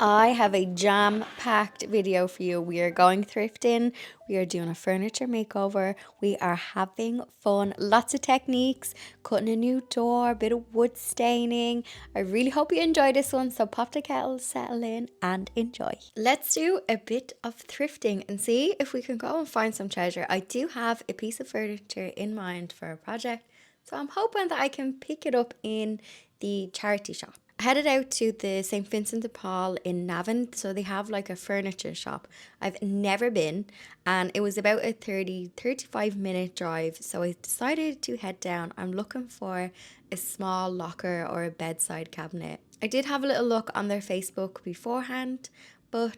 I have a jam-packed video for you. We are going thrifting. We are doing a furniture makeover. We are having fun. Lots of techniques, cutting a new door, a bit of wood staining. I really hope you enjoy this one. So pop the kettle, settle in and enjoy. Let's do a bit of thrifting and see if we can go and find some treasure. I do have a piece of furniture in mind for a project. So I'm hoping that I can pick it up in the charity shop. I headed out to the St. Vincent de Paul in Navan, so they have like a furniture shop. I've never been, and it was about a 35-minute drive, so I decided to head down. I'm looking for a small locker or a bedside cabinet. I did have a little look on their Facebook beforehand, but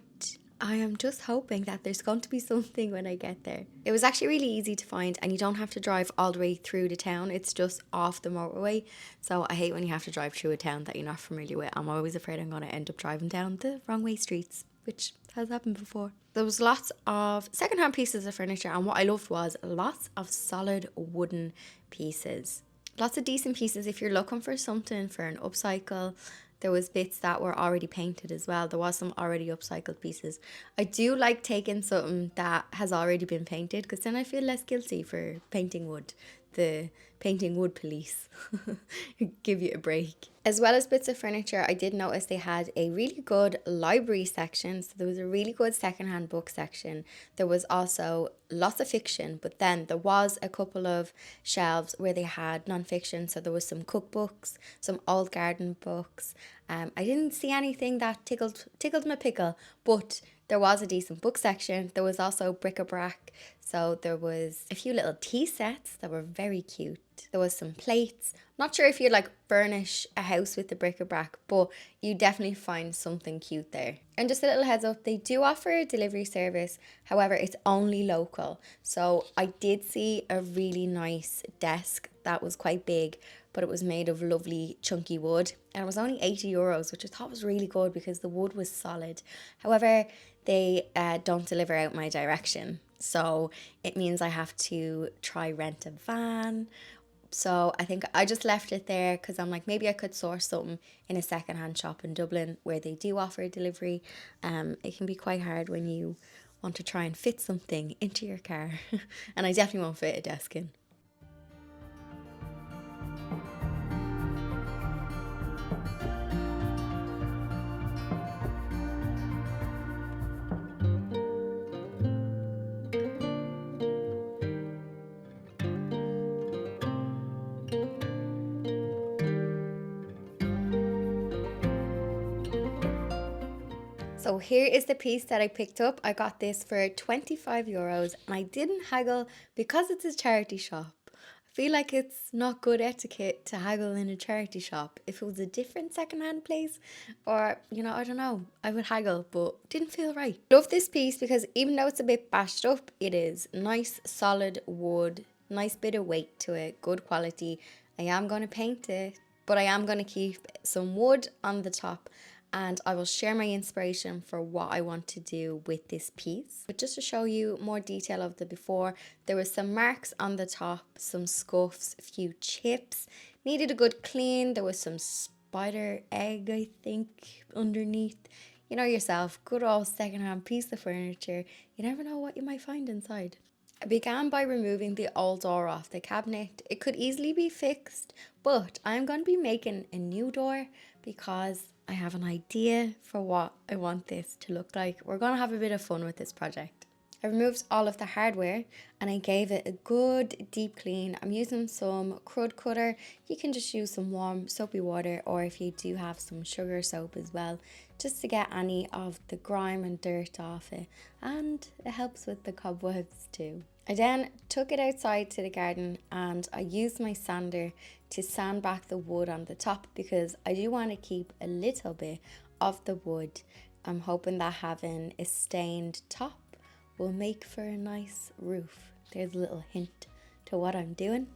I am just hoping that there's going to be something when I get there. It was actually really easy to find, and you don't have to drive all the way through the town. It's just off the motorway. So I hate when you have to drive through a town that you're not familiar with. I'm always afraid I'm going to end up driving down the wrong way streets, which has happened before. There was lots of secondhand pieces of furniture, and what I loved was lots of solid wooden pieces. Lots of decent pieces if you're looking for something for an upcycle. There was bits that were already painted as well. There was some already upcycled pieces. I do like taking something that has already been painted because then I feel less guilty for painting wood. The painting wood police give you a break. As well as bits of furniture, I did notice they had a really good library section. So there was a really good secondhand book section. There was also lots of fiction, but then there was a couple of shelves where they had non-fiction. So there was some cookbooks, some old garden books. I didn't see anything that tickled my pickle, but there was a decent book section. There was also bric-a-brac. So there was a few little tea sets that were very cute. There was some plates. Not sure if you'd like furnish a house with the bric-a-brac, but you definitely find something cute there. And just a little heads up, they do offer a delivery service. However, it's only local. So I did see a really nice desk that was quite big, but it was made of lovely chunky wood. And it was only €80, which I thought was really good because the wood was solid. However, they don't deliver out my direction. So it means I have to try rent a van. So I think I just left it there because I'm like, maybe I could source something in a secondhand shop in Dublin where they do offer delivery. It can be quite hard when you want to try and fit something into your car. And I definitely won't fit a desk in. So here is the piece that I picked up. I got this for €25 and I didn't haggle because it's a charity shop. I feel like it's not good etiquette to haggle in a charity shop. If it was a different secondhand place or, I don't know, I would haggle, but didn't feel right. Love this piece because even though it's a bit bashed up, it is nice solid wood, nice bit of weight to it, good quality. I am going to paint it, but I am going to keep some wood on the top, and I will share my inspiration for what I want to do with this piece. But just to show you more detail of the before, there was some marks on the top, some scuffs, a few chips, needed a good clean. There was some spider egg, I think, underneath. You know yourself, good old secondhand piece of furniture. You never know what you might find inside. I began by removing the old door off the cabinet. It could easily be fixed, but I'm going to be making a new door because I have an idea for what I want this to look like. We're going to have a bit of fun with this project. I removed all of the hardware and I gave it a good deep clean. I'm using some crud cutter. You can just use some warm soapy water, or if you do have some sugar soap as well, just to get any of the grime and dirt off it. And it helps with the cobwebs too. I then took it outside to the garden and I used my sander to sand back the wood on the top because I do want to keep a little bit of the wood. I'm hoping that having a stained top will make for a nice roof. There's a little hint to what I'm doing.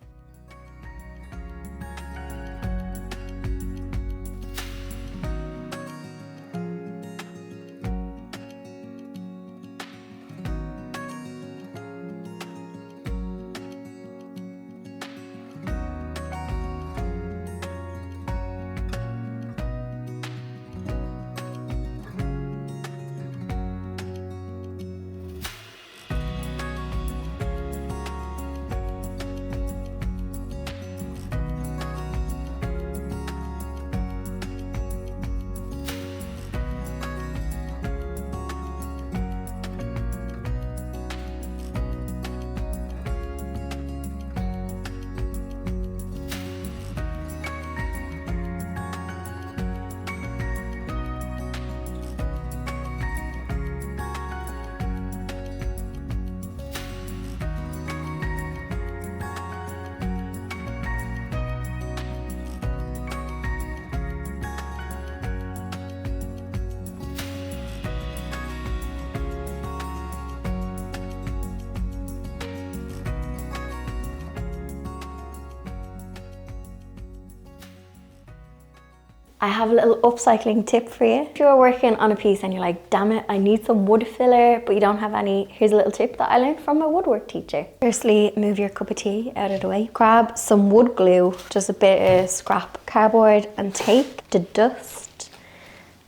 I have a little upcycling tip for you. If you're working on a piece and you're like, damn it, I need some wood filler, but you don't have any, here's a little tip that I learned from my woodwork teacher. Firstly, move your cup of tea out of the way. Grab some wood glue, just a bit of scrap cardboard, and take the dust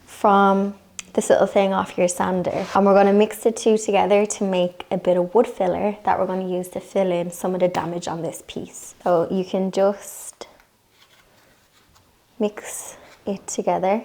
from this little thing off your sander. And we're gonna mix the two together to make a bit of wood filler that we're gonna use to fill in some of the damage on this piece. So you can just mix it together.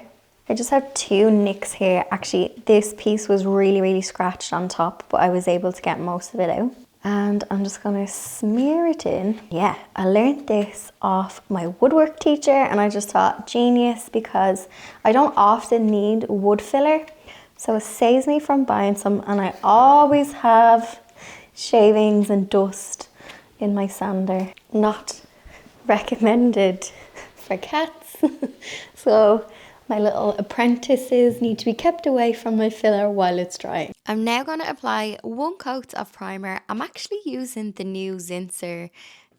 I just have two nicks here. Actually, this piece was really scratched on top, but I was able to get most of it out. And I'm just gonna smear it in. Yeah, I learned this off my woodwork teacher, and I just thought genius because I don't often need wood filler. So it saves me from buying some, and I always have shavings and dust in my sander. Not recommended for cats. So my little apprentices need to be kept away from my filler while it's drying. I'm now going to apply 1 coat of primer. I'm actually using the new Zinsser.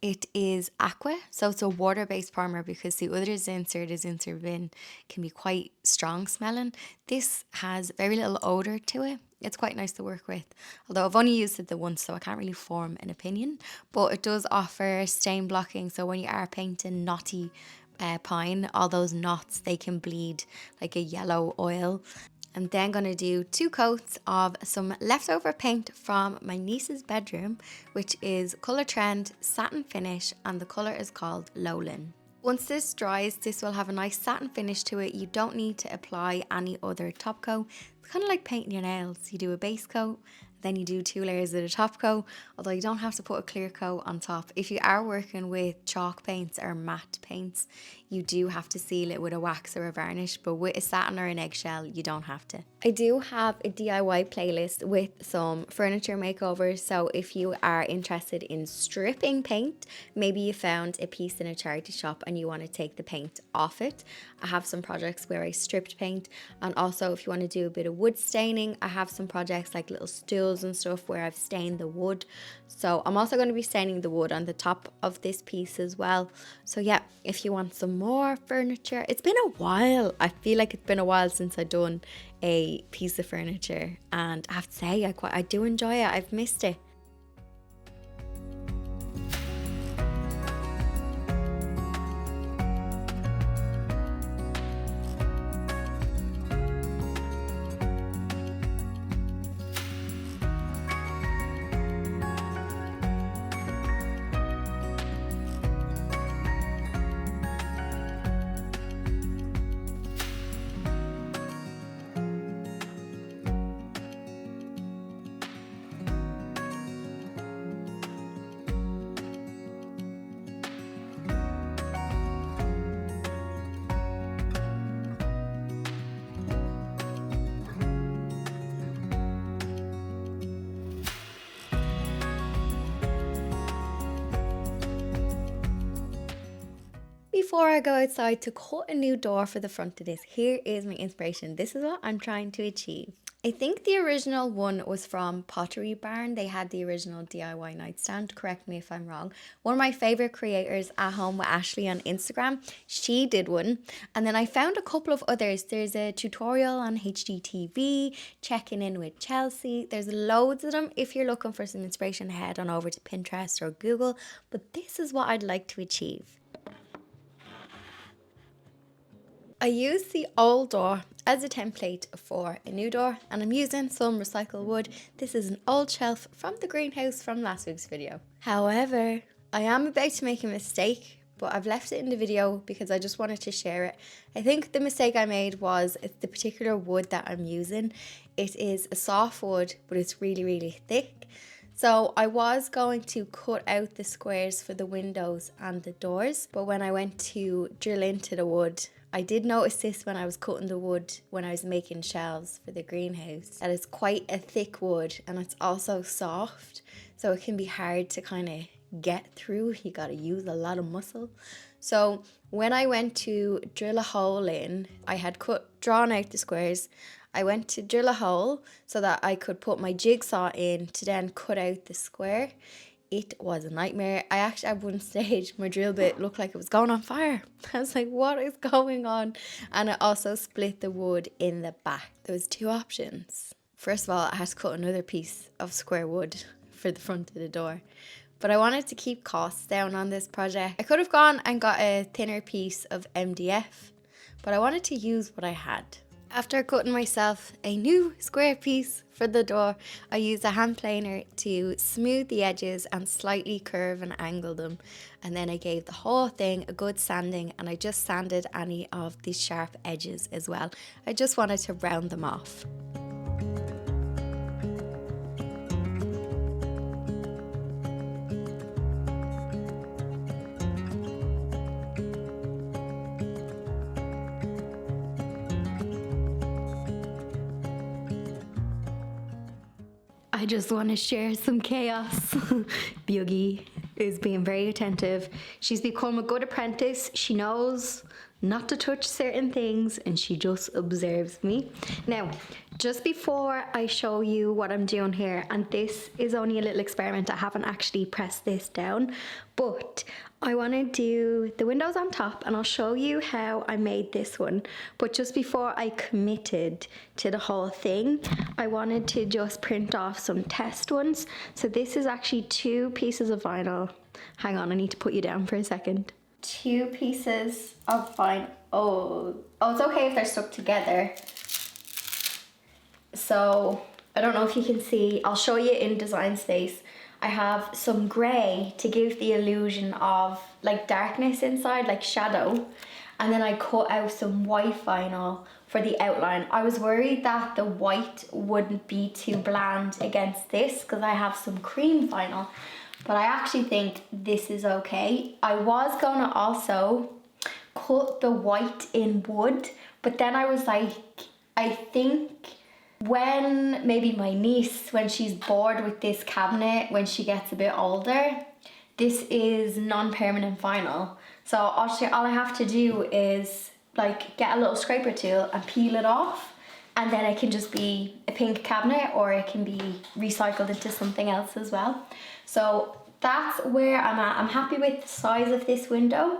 It is aqua, so it's a water-based primer because the other Zinsser, the Zinsser bin, can be quite strong smelling. This has very little odour to it. It's quite nice to work with, although I've only used it the once, so I can't really form an opinion. But it does offer stain blocking, so when you are painting knotty pine, all those knots, they can bleed like a yellow oil. I'm then going to do 2 coats of some leftover paint from my niece's bedroom, which is Colour Trend Satin Finish, and the colour is called Lowland. Once this dries, this will have a nice satin finish to it. You don't need to apply any other top coat. It's kind of like painting your nails. You do a base coat, then you do 2 layers of the top coat, although you don't have to put a clear coat on top. If you are working with chalk paints or matte paints, you do have to seal it with a wax or a varnish, but with a satin or an eggshell, you don't have to. I do have a DIY playlist with some furniture makeovers, so if you are interested in stripping paint, maybe you found a piece in a charity shop and you want to take the paint off it, I have some projects where I stripped paint. And also if you want to do a bit of wood staining, I have some projects like little stools and stuff where I've stained the wood. So I'm also going to be staining the wood on the top of this piece as well. So yeah, if you want some more furniture, it's been a while. I feel like it's been a while since I've done a piece of furniture, and I have to say I do enjoy it. I've missed it. Before I go outside to cut a new door for the front of this, here is my inspiration. This is what I'm trying to achieve. I think the original one was from Pottery Barn. They had the original DIY nightstand. Correct me if I'm wrong. One of my favorite creators, At Home with Ashley on Instagram, she did one. And then I found a couple of others. There's a tutorial on HGTV, Checking In with Chelsea. There's loads of them. If you're looking for some inspiration, head on over to Pinterest or Google. But this is what I'd like to achieve. I used the old door as a template for a new door, and I'm using some recycled wood. This is an old shelf from the greenhouse from last week's video. However, I am about to make a mistake, but I've left it in the video because I just wanted to share it. I think the mistake I made was it's the particular wood that I'm using. It is a soft wood, but it's really thick. So I was going to cut out the squares for the windows and the doors, but when I went to drill into the wood, I did notice this when I was cutting the wood when I was making shelves for the greenhouse, that it's quite a thick wood and it's also soft, so it can be hard to kind of get through. You got to use a lot of muscle. So when I went to drill a hole in, I had drawn out the squares. I went to drill a hole so that I could put my jigsaw in to then cut out the square. It was a nightmare. I actually, at one stage, my drill bit looked like it was going on fire. I was like, what is going on? And it also split the wood in the back. There was two options. First of all, I had to cut another piece of square wood for the front of the door. But I wanted to keep costs down on this project. I could have gone and got a thinner piece of MDF, but I wanted to use what I had. After cutting myself a new square piece for the door, I used a hand planer to smooth the edges and slightly curve and angle them. And then I gave the whole thing a good sanding, and I just sanded any of the sharp edges as well. I just wanted to round them off. I just want to share some chaos. Buggy is being very attentive. She's become a good apprentice. She knows not to touch certain things and she just observes me. Now, just before I show you what I'm doing here, and this is only a little experiment, I haven't actually pressed this down, but I want to do the windows on top and I'll show you how I made this one. But just before I committed to the whole thing, I wanted to just print off some test ones. So this is actually 2 pieces of vinyl. Hang on, I need to put you down for a second. 2 pieces of vinyl. Oh, it's okay if they're stuck together. So I don't know if you can see, I'll show you in Design Space. I have some grey to give the illusion of like darkness inside, like shadow. And then I cut out some white vinyl for the outline. I was worried that the white wouldn't be too bland against this because I have some cream vinyl, but I actually think this is okay. I was gonna also cut the white in wood, but then I was like, I think when maybe my niece, when she's bored with this cabinet, when she gets a bit older, this is non-permanent vinyl. So all I have to do is like get a little scraper tool and peel it off, and then it can just be a pink cabinet or it can be recycled into something else as well. So that's where I'm at. I'm happy with the size of this window.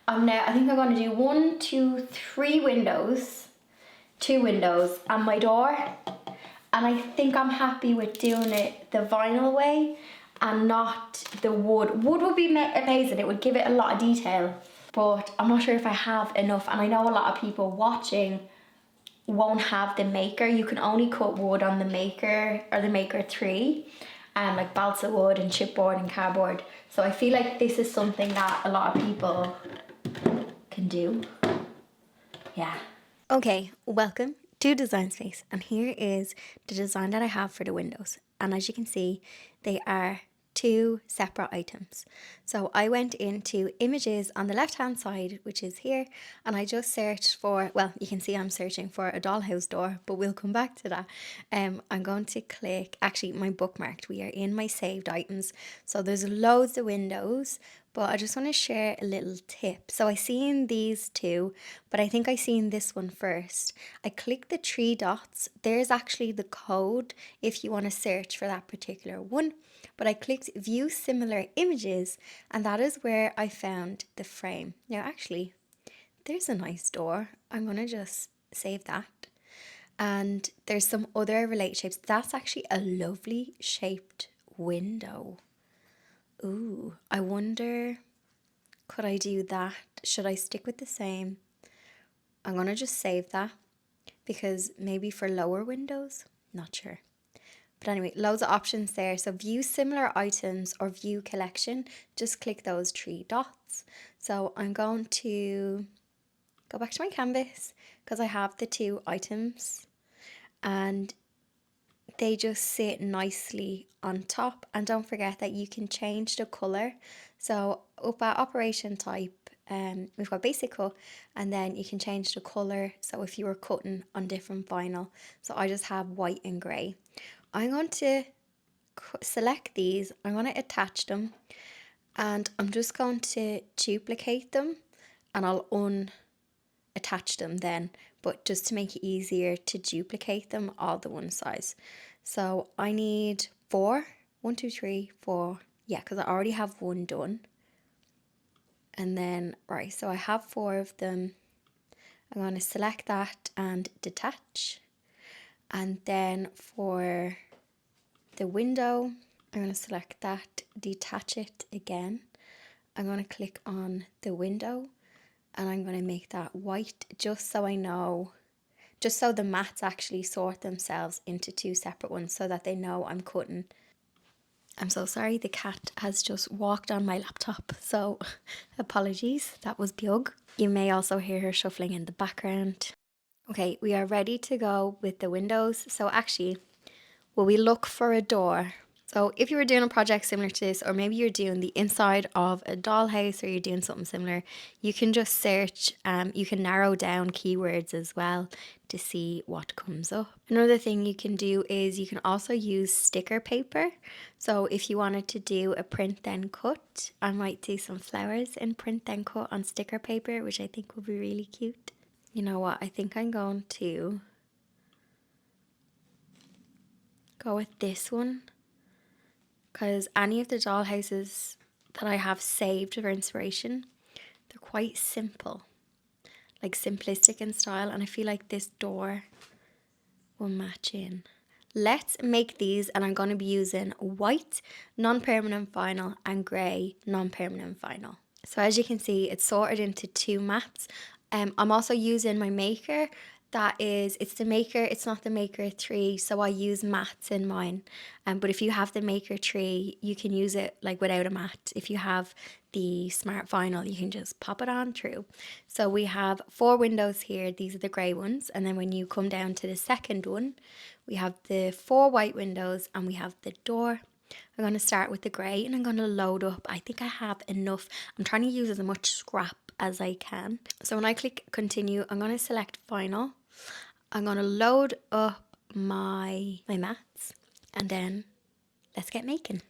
I think I'm going to do 1, 2, 3 windows, 2 windows and my door. And I think I'm happy with doing it the vinyl way and not the wood. Wood would be amazing. It would give it a lot of detail, but I'm not sure if I have enough. And I know a lot of people watching won't have the maker. You can only cut wood on the maker or the maker 3, and like balsa wood and chipboard and cardboard. So I feel like this is something that a lot of people can do. Yeah. Okay, welcome to Design Space, and here is the design that I have for the windows. And as you can see, they are 2 separate items. So I went into images on the left hand side, which is here, and I just searched for, well, you can see I'm searching for a dollhouse door, but we'll come back to that. I'm going to click, actually my bookmarked, we are in my saved items. So there's loads of windows, but I just want to share a little tip. So I seen these 2, but I think I seen this one first. I clicked the 3 dots. There's actually the code if you want to search for that particular one. But I clicked view similar images, and that is where I found the frame. Now actually, there's a nice door. I'm going to just save that. And there's some other related shapes. That's actually a lovely shaped window. Ooh, I wonder, could I do that? Should I stick with the same? I'm going to just save that because maybe for lower windows, not sure. But anyway, loads of options there. So view similar items or view collection, just click those 3 dots. So I'm going to go back to my canvas because I have the 2 items and they just sit nicely on top. And don't forget that you can change the color. So up at operation type, we've got basic cut, and then you can change the color. So if you were cutting on different vinyl, so I just have white and gray. I'm going to select these, I'm going to attach them, and I'm just going to duplicate them, and I'll unattach them then, but just to make it easier to duplicate them all the one size. So I need 4, 1, 2, 3, 4, Yeah, because I already have one done. And then, right, so I have 4 of them. I'm going to select that and detach. And then for the window, I'm going to select that, detach it again. I'm going to click on the window and I'm going to make that white just so I know, just so the mats actually sort themselves into 2 separate ones so that they know I'm cutting. I'm so sorry, the cat has just walked on my laptop, so apologies, that was Bug. You may also hear her shuffling in the background. Okay, we are ready to go with the windows. So actually, will we look for a door? So if you were doing a project similar to this, or maybe you're doing the inside of a dollhouse or you're doing something similar, you can just search, you can narrow down keywords as well to see what comes up. Another thing you can do is you can also use sticker paper. So if you wanted to do a print then cut, I might do some flowers in print then cut on sticker paper, which I think would be really cute. You know what, I think I'm going to go with this one, because any of the dollhouses that I have saved for inspiration, they're quite simple, like simplistic in style, and I feel like this door will match in. Let's make these, and I'm going to be using white non-permanent vinyl and grey non-permanent vinyl. So as you can see, it's sorted into 2 mats. I'm also using my maker. It's the maker, it's not the maker 3, so I use mats in mine. But if you have the maker 3, you can use it like without a mat. If you have the smart vinyl, you can just pop it on through. So we have 4 windows here, these are the grey ones, and then when you come down to the second one, we have the 4 white windows and we have the door. I'm going to start with the grey and I'm going to load up. I think I have enough. I'm trying to use as much scrap as I can. So when I click continue, I'm going to select vinyl. I'm going to load up my mats and then let's get making.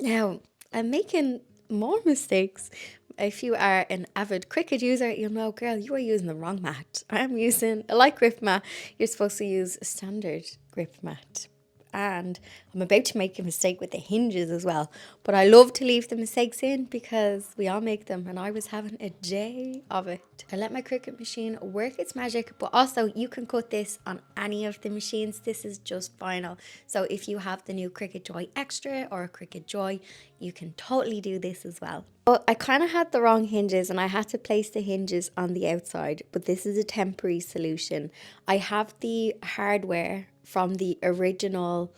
Now, I'm making more mistakes. If you are an avid Cricut user, you'll know, girl, you are using the wrong mat. I'm using a light grip mat. You're supposed to use a standard grip mat. And I'm about to make a mistake with the hinges as well. But I love to leave the mistakes in because we all make them, and I was having a day of it. I let my Cricut machine work its magic, but also you can cut this on any of the machines. This is just vinyl. So if you have the new Cricut Joy Extra or a Cricut Joy, you can totally do this as well. But I kind of had the wrong hinges and I had to place the hinges on the outside, but this is a temporary solution. I have the hardware from the original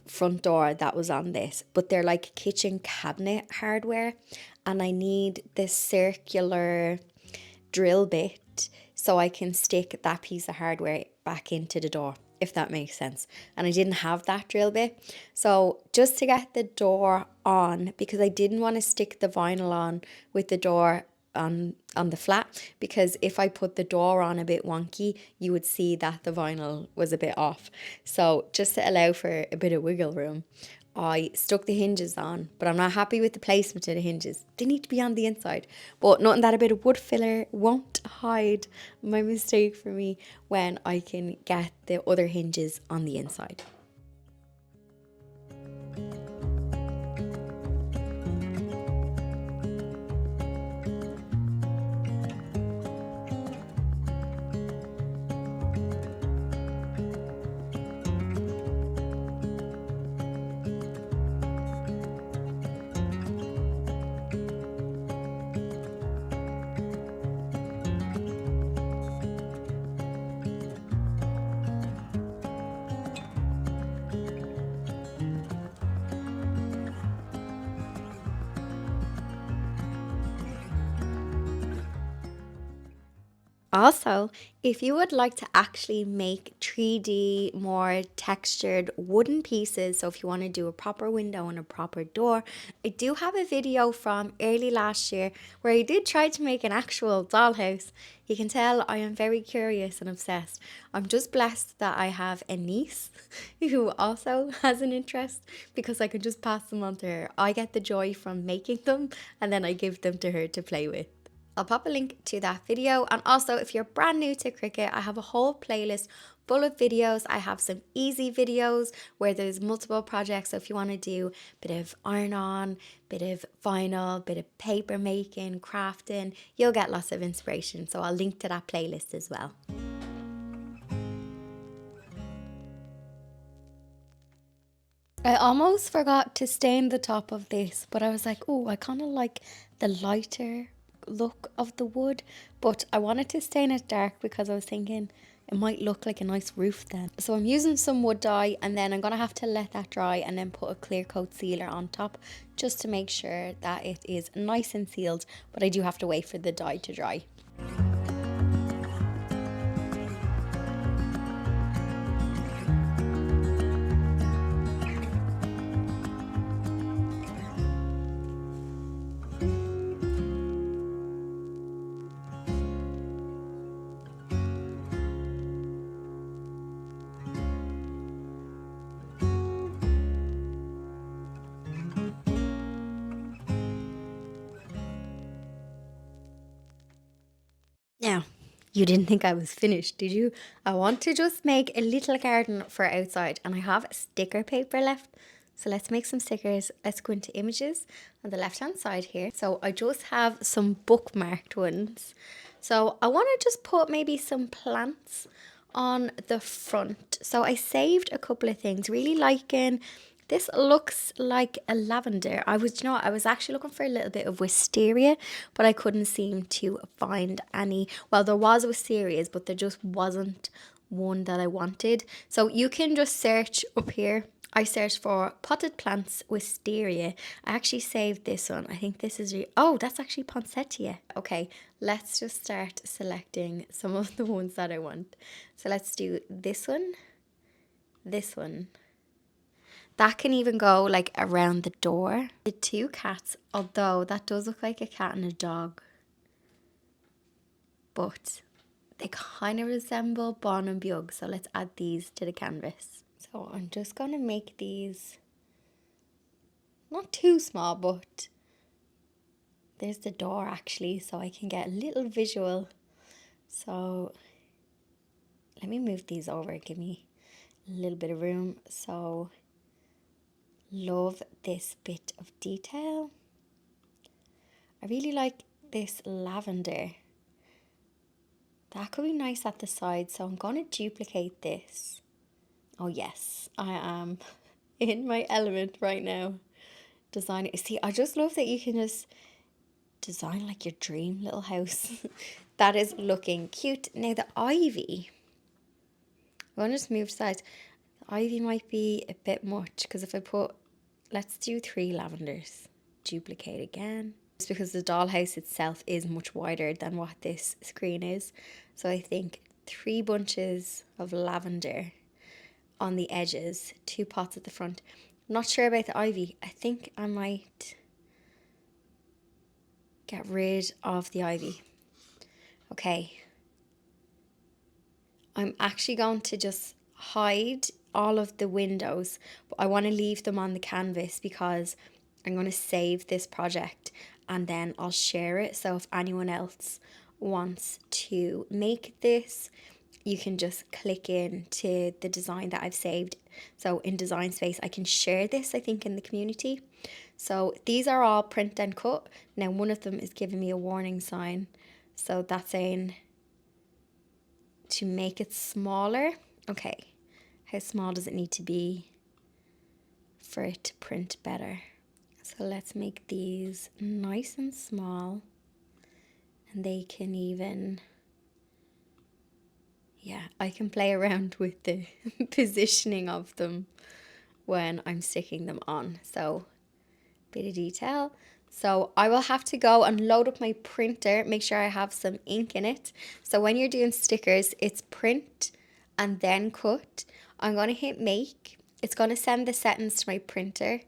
front door that was on this, but they're like kitchen cabinet hardware, and I need this circular drill bit so I can stick that piece of hardware back into the door, if that makes sense. And I didn't have that drill bit. So just to get the door on, because I didn't want to stick the vinyl on with the door on the flat, because if I put the door on a bit wonky, you would see that the vinyl was a bit off. So just to allow for a bit of wiggle room, I stuck the hinges on, but I'm not happy with the placement of the hinges. They need to be on the inside. But nothing that a bit of wood filler won't hide my mistake for me when I can get the other hinges on the inside. Also, if you would like to actually make 3D, more textured wooden pieces, so if you want to do a proper window and a proper door, I do have a video from early last year where I did try to make an actual dollhouse. You can tell I am very curious and obsessed. I'm just blessed that I have a niece who also has an interest, because I can just pass them on to her. I get the joy from making them and then I give them to her to play with. I'll pop a link to that video. And also, if you're brand new to Cricut, I have a whole playlist full of videos. I have some easy videos where there's multiple projects. So if you want to do a bit of iron on, bit of vinyl, bit of paper making, crafting, you'll get lots of inspiration. So I'll link to that playlist as well. I almost forgot to stain the top of this, but I was like, oh, I kind of like the lighter look of the wood, but I wanted to stain it dark because I was thinking it might look like a nice roof then. So I'm using some wood dye, and then I'm going to have to let that dry and then put a clear coat sealer on top just to make sure that it is nice and sealed, but I do have to wait for the dye to dry. Now, you didn't think I was finished, did you? I want to just make a little garden for outside, and I have sticker paper left. So let's make some stickers. Let's go into images on the left hand side here. So I just have some bookmarked ones. So I want to just put maybe some plants on the front. So I saved a couple of things, really liking. This looks like a lavender. I was actually looking for a little bit of wisteria, but I couldn't seem to find any. Well, there was wisterias, but there just wasn't one that I wanted. So you can just search up here. I searched for potted plants wisteria. I actually saved this one. I think this is, oh, that's actually poinsettia. Okay, let's just start selecting some of the ones that I want. So let's do this one, this one. That can even go like around the door. The two cats, although that does look like a cat and a dog, but they kind of resemble Bon and Bug. So let's add these to the canvas. So I'm just going to make these not too small, but there's the door actually, so I can get a little visual. So let me move these over, give me a little bit of room. So love this bit of detail. I really like this lavender. That could be nice at the side, so I'm going to duplicate this. Oh yes, I am in my element right now. Designing. See, I just love that you can just design like your dream little house. That is looking cute. Now the ivy, I'm going to just move sides. The ivy might be a bit much, because if I put, let's do 3 lavenders. Duplicate again. It's because the dollhouse itself is much wider than what this screen is. So I think 3 bunches of lavender on the edges, 2 pots at the front. I'm not sure about the ivy. I think I might get rid of the ivy. Okay. I'm actually going to just hide all of the windows, but I want to leave them on the canvas because I'm going to save this project and then I'll share it. So if anyone else wants to make this, you can just click into the design that I've saved. So in Design Space, I can share this, I think, in the community. So these are all print and cut. Now one of them is giving me a warning sign. So that's saying to make it smaller. Okay, how small does it need to be for it to print better? So let's make these nice and small, and they can even, yeah, I can play around with the positioning of them when I'm sticking them on. So bit of detail. So I will have to go and load up my printer, make sure I have some ink in it. So when you're doing stickers, it's print and then cut. I'm going to hit make. It's going to send the settings to my printer.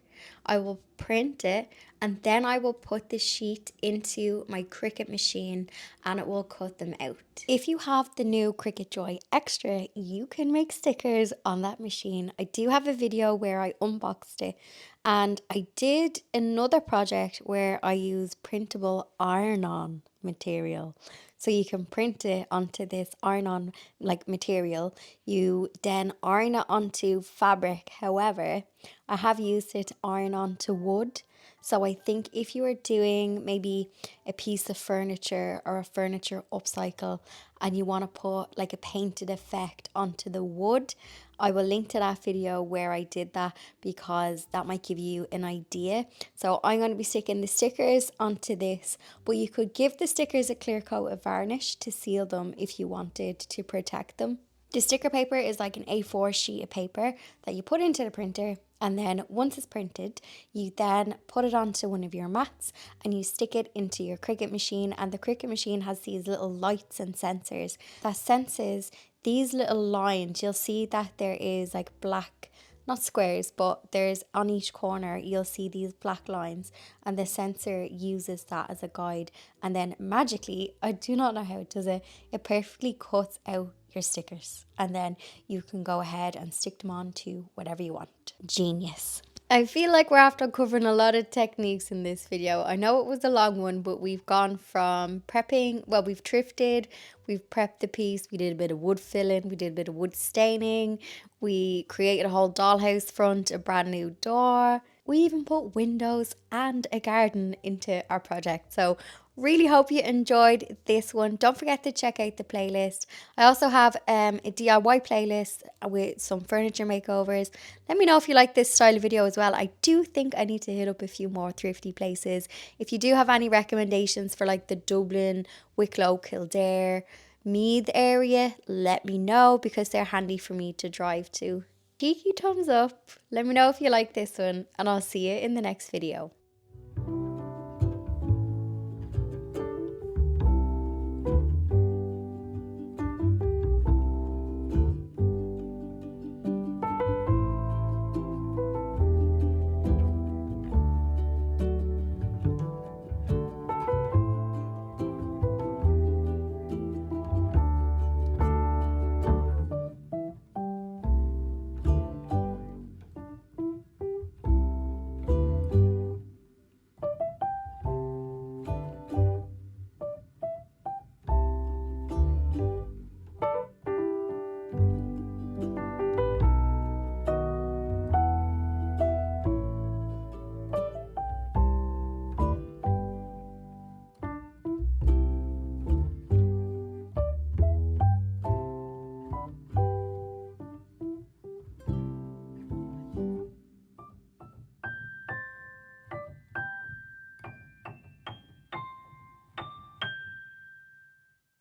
I will print it, and then I will put the sheet into my Cricut machine and it will cut them out. If you have the new Cricut Joy Extra, you can make stickers on that machine. I do have a video where I unboxed it, and I did another project where I use printable iron-on. material. So you can print it onto this iron-on like material. You then iron it onto fabric. However, I have used it to iron onto wood. So I think if you are doing maybe a piece of furniture or a furniture upcycle and you want to put like a painted effect onto the wood, I will link to that video where I did that because that might give you an idea. So I'm going to be sticking the stickers onto this, but you could give the stickers a clear coat of varnish to seal them if you wanted to protect them. The sticker paper is like an A4 sheet of paper that you put into the printer, and then once it's printed, you then put it onto one of your mats and you stick it into your Cricut machine. And the Cricut machine has these little lights and sensors that senses these little lines. You'll see that there is like black, not squares, but there's on each corner you'll see these black lines, and the sensor uses that as a guide, and then magically, I do not know how it does it, it perfectly cuts out your stickers, and then you can go ahead and stick them on to whatever you want. Genius. I feel like we're after covering a lot of techniques in this video. I know it was a long one, but we've gone from prepping, well, we've thrifted, we've prepped the piece, we did a bit of wood filling, we did a bit of wood staining, we created a whole dollhouse front, a brand new door. We even put windows and a garden into our project. So really hope you enjoyed this one. Don't forget to check out the playlist. I also have a DIY playlist with some furniture makeovers. Let me know if you like this style of video as well. I do think I need to hit up a few more thrifty places. If you do have any recommendations for like the Dublin, Wicklow, Kildare, Meath area, let me know because they're handy for me to drive to. Cheeky thumbs up. Let me know if you like this one, and I'll see you in the next video.